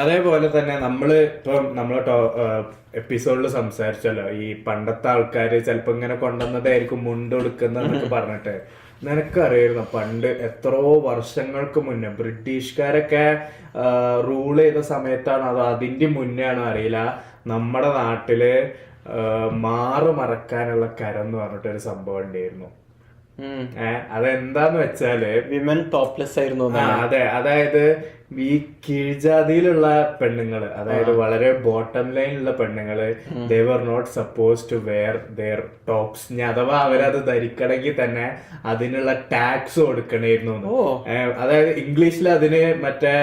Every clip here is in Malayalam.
അതേപോലെ തന്നെ നമ്മള് എപ്പിസോഡിൽ സംസാരിച്ചല്ലോ, ഈ പണ്ടത്തെ ആൾക്കാര് ചിലപ്പോ ഇങ്ങനെ കൊണ്ടുവന്നതായിരിക്കും മുണ്ട് കൊടുക്കുന്നതൊക്കെ പറഞ്ഞിട്ട്. നിനക്കറിയായിരുന്നു പണ്ട് എത്രയോ വർഷങ്ങൾക്ക് മുന്നേ ബ്രിട്ടീഷുകാരൊക്കെ റൂൾ ചെയ്ത സമയത്താണ് അതോ അതിന്റെ മുന്നേ ആണോ അറിയില്ല, നമ്മുടെ നാട്ടില് മാറ് മറക്കാനുള്ള കരം എന്ന് പറഞ്ഞിട്ടൊരു സംഭവം ഉണ്ടായിരുന്നു. അതെന്താന്ന് വെച്ചാല് വിമൻ ടോപ്ലെസ് ആയിരുന്നു. അതെ, അതായത് ഈ കീഴ്ജാതിയിലുള്ള പെണ്ണുങ്ങള്, അതായത് വളരെ ബോട്ടം ലൈനിലുള്ള പെണ്ണുങ്ങള്, they were not suppose to wear their tops. അഥവാ അവരത് ധരിക്കണമെങ്കിൽ തന്നെ അതിനുള്ള ടാക്സ് കൊടുക്കണമായിരുന്നു. അതായത് ഇംഗ്ലീഷിൽ അതിന് മറ്റേ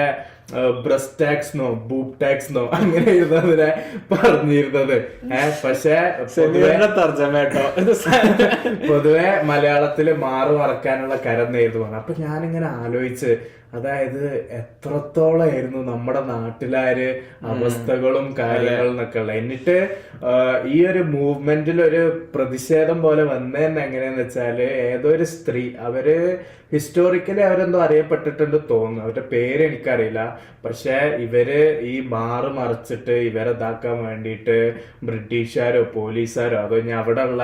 ബ്രസ്റ്റ് ടാക്സ്ന്നോ ബൂബ് ടാക്സ്ന്നോ അങ്ങനെ ഇരുന്നതിനെ പറഞ്ഞിരുന്നത്. പക്ഷെ പൊതുവെ മലയാളത്തില് മാറ് മറക്കാനുള്ള കരം നേരുന്നു. അപ്പൊ ഞാനിങ്ങനെ ആലോചിച്ച്, അതായത് എത്രത്തോളമായിരുന്നു നമ്മുടെ നാട്ടിലാര് അവസ്ഥകളും കാര്യങ്ങളും എന്നൊക്കെ ഉള്ളത്. എന്നിട്ട് ഈ ഒരു മൂവ്മെന്റിൽ ഒരു പ്രതിഷേധം പോലെ വന്നതെന്ന് എങ്ങനെയാന്ന് വെച്ചാല്, ഏതോ ഒരു സ്ത്രീ, അവര് ഹിസ്റ്റോറിക്കലി അവരെന്തോ അറിയപ്പെട്ടിട്ടുണ്ട് തോന്നുന്നു, അവരുടെ പേര് എനിക്കറിയില്ല. പക്ഷെ ഇവര് ഈ മാറ് മറിച്ചിട്ട് ഇവരെ ഇതാക്കാൻ വേണ്ടിയിട്ട് ബ്രിട്ടീഷുകാരോ പോലീസുകാരോ അതോ ഇനി അവിടെ ഉള്ള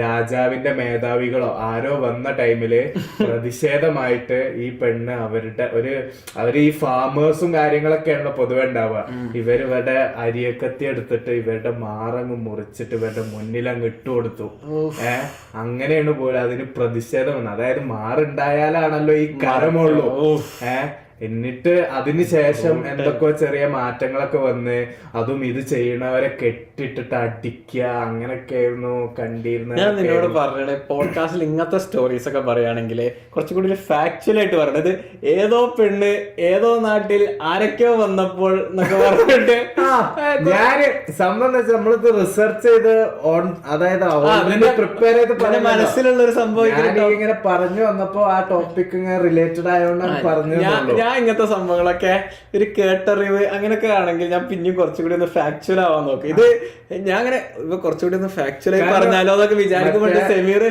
രാജാവിന്റെ മേധാവികളോ ആരോ വന്ന ടൈമില് പ്രതിഷേധമായിട്ട് ഈ പെണ്ണ് അവര് ഈ ഫാമേഴ്സും കാര്യങ്ങളൊക്കെയാണല്ലോ പൊതുവെ ഉണ്ടാവുക. ഇവരുടെ അരിയക്കത്തി എടുത്തിട്ട് ഇവരുടെ മാറങ്ങ് മുറിച്ചിട്ട് ഇവരുടെ മുന്നിലങ്ങ് ഇട്ടുകൊടുത്തു. അങ്ങനെയാണ് പോലും അതിന് പ്രതിഷേധം വന്നത്. അതായത് മാറുണ്ടായാലാണല്ലോ ഈ കരമുള്ളൂ. എന്നിട്ട് അതിനുശേഷം എന്തൊക്കെയോ ചെറിയ മാറ്റങ്ങളൊക്കെ വന്ന്, അതും ഇത് ചെയ്യണവരെ കെട്ടിട്ടിട്ട് അടിക്കുക, അങ്ങനൊക്കെയായിരുന്നു കണ്ടിരുന്നത്. ഞാൻ നിന്നോട് പറയണേ, പോഡ്കാസ്റ്റിൽ ഇങ്ങനത്തെ സ്റ്റോറീസ് ഒക്കെ പറയുകയാണെങ്കിൽ കുറച്ചുകൂടി ഒരു ഫാക്ച്വൽ ആയിട്ട് പറയണത്, ഏതോ പെണ്ണ് ഏതോ നാട്ടിൽ ആരൊക്കെയോ വന്നപ്പോൾ എന്നൊക്കെ പറഞ്ഞിട്ട് ഞാന് സംബന്ധിച്ച് നമ്മളിത് റിസർച്ച് ചെയ്ത് അതായത് പ്രിപ്പയർ ചെയ്ത് മനസ്സിലുള്ള ഒരു സംഭവം ഇങ്ങനെ പറഞ്ഞു വന്നപ്പോ ആ ടോപ്പിക് ഇങ്ങനെ റിലേറ്റഡ് ആയതുകൊണ്ടാണ് പറഞ്ഞു. ഞാൻ ഇങ്ങനത്തെ സംഭവങ്ങളൊക്കെ ഒരു കേട്ടറിവ് അങ്ങനെയൊക്കെ ആണെങ്കിൽ ഞാൻ പിന്നെയും കുറച്ചുകൂടി ഒന്ന് ഫാക്ച്വൽ ആവാൻ നോക്കും. ഇത് ഞാൻ അങ്ങനെ ഇപ്പൊ കുറച്ചുകൂടി ഒന്ന് ഫാക്ച്വൽ ആയി പറഞ്ഞാലോ എന്നൊക്കെ വിചാരിക്കുമ്പോൾ സെമീർ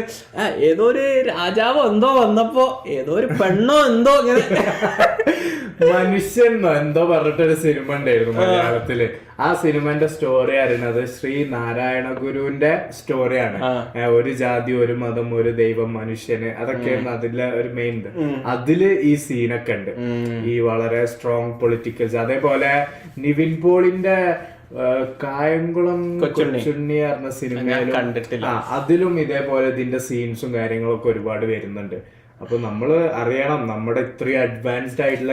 ഏതോ ഒരു രാജാവോ എന്തോ വന്നപ്പോ ഏതോ ഒരു പെണ്ണോ എന്തോ ഇങ്ങനെ മനുഷ്യനോ എന്തോ പറഞ്ഞിട്ടൊരു സിനിമ ഉണ്ടായിരുന്നു മലയാളത്തില്. ആ സിനിമന്റെ സ്റ്റോറി അറിയുന്നത് ശ്രീ നാരായണ ഗുരുവിന്റെ സ്റ്റോറിയാണ്. ഒരു ജാതി ഒരു മതം ഒരു ദൈവം മനുഷ്യന്, അതൊക്കെയായിരുന്നു അതിലെ ഒരു മെയിൻ. അതില് ഈ സീനൊക്കെ ഉണ്ട്, ഈ വളരെ സ്ട്രോങ് പൊളിറ്റിക്കൽസ്. അതേപോലെ നിവിൻ പോളിന്റെ കായംകുളം കൊച്ചുണ്ണി പറഞ്ഞ സിനിമയിലും അതിലും ഇതേപോലെ ഇതിന്റെ സീൻസും കാര്യങ്ങളൊക്കെ ഒരുപാട് വരുന്നുണ്ട്. അപ്പൊ നമ്മള് അറിയണം, നമ്മുടെ ഇത്രയും അഡ്വാൻസ്ഡ് ആയിട്ടുള്ള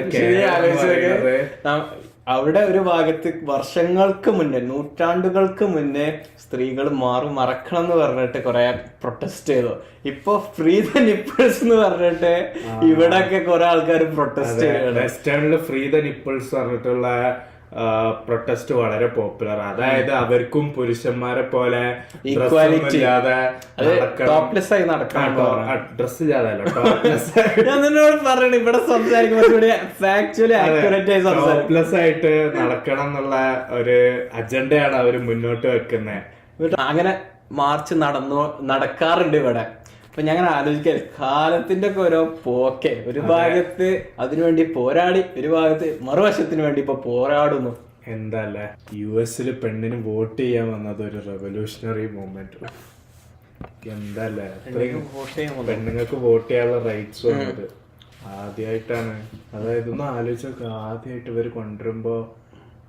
അവിടെ ഒരു ഭാഗത്ത് വർഷങ്ങൾക്ക് മുന്നേ, നൂറ്റാണ്ടുകൾക്ക് മുന്നേ സ്ത്രീകൾ മറക്കണം എന്ന് പറഞ്ഞിട്ട് കുറെ പ്രൊട്ടസ്റ്റ് ചെയ്തു. ഇപ്പൊ ഫ്രീ ദ നിപ്പിൾസ് എന്ന് പറഞ്ഞിട്ട് ഇവിടെയൊക്കെ കുറെ ആൾക്കാർ പ്രൊട്ടസ്റ്റ് ചെയ്തു. വെസ്റ്റേണില് ഫ്രീ ദ നിപ്പിൾസ് പറഞ്ഞിട്ടുള്ള പ്രൊട്ടസ്റ്റ് വളരെ പോപ്പുലർ. അതായത് അവർക്കും പുരുഷന്മാരെ പോലെ ഈക്വാലിറ്റി ഡ്രസ് ഇല്ലാതല്ലോ, പറയണ ഇവിടെ ടോപ്ലെസ് ആയിട്ട് നടക്കണം എന്നുള്ള ഒരു അജണ്ടയാണ് അവര് മുന്നോട്ട് വെക്കുന്നത്. അങ്ങനെ മാർച്ച് നടക്കാറുണ്ട് ഇവിടെ. അപ്പൊ ഞാൻ ആലോചിക്കാൻ കാലത്തിന്റെ ഒക്കെ ഓരോ പോക്കെ, ഒരു ഭാഗത്ത് അതിനുവേണ്ടി പോരാടി ഒരു ഭാഗത്ത് മറുവശത്തിന് വേണ്ടി ഇപ്പൊ പോരാടുന്നു. എന്താല്ലേ, US പെണ്ണിന് വോട്ട് ചെയ്യാൻ വന്നത് ഒരു റെവല്യൂഷണറി മൂവ്മെന്റ്. എന്താല്ലേ, പെണ്ണുങ്ങൾക്ക് വോട്ട് ചെയ്യാനുള്ള റൈറ്റ്സ് വന്നത് ആദ്യമായിട്ടാണ്. അതായത് ഒന്ന് ആലോചിച്ച് നോക്കുക, ആദ്യമായിട്ട് ഇവര് കൊണ്ടുവരുമ്പോ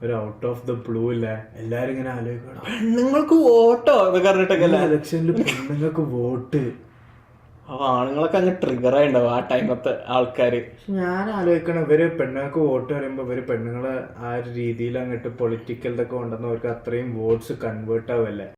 ഒരു ഔട്ട് ഓഫ് ദ ബ്ലൂ ഇല്ലേ, എല്ലാരും ഇങ്ങനെ ആലോചിക്കണം പെണ്ണുങ്ങൾക്ക് വോട്ടോ എന്നൊക്കെ പറഞ്ഞിട്ടൊക്കെ ഇലക്ഷനിൽ പെണ്ണുങ്ങൾക്ക് വോട്ട്. അപ്പൊ ആണുങ്ങളൊക്കെ അങ്ങ് ട്രിഗർ ആയിണ്ടാവും ആ ടൈമത്തെ ആൾക്കാര്. ഞാൻ ആലോചിക്കണം, ഇവര് പെണ്ണുങ്ങൾക്ക് വോട്ട് പറയുമ്പോ ഇവര് പെണ്ണുങ്ങളെ ആ ഒരു രീതിയിൽ അങ്ങോട്ട് പൊളിറ്റിക്കൽ ഇതൊക്കെ കൊണ്ടുവന്നവർക്ക് അത്രയും വോട്ട്സ് കൺവേർട്ട് ആവല്ലേ.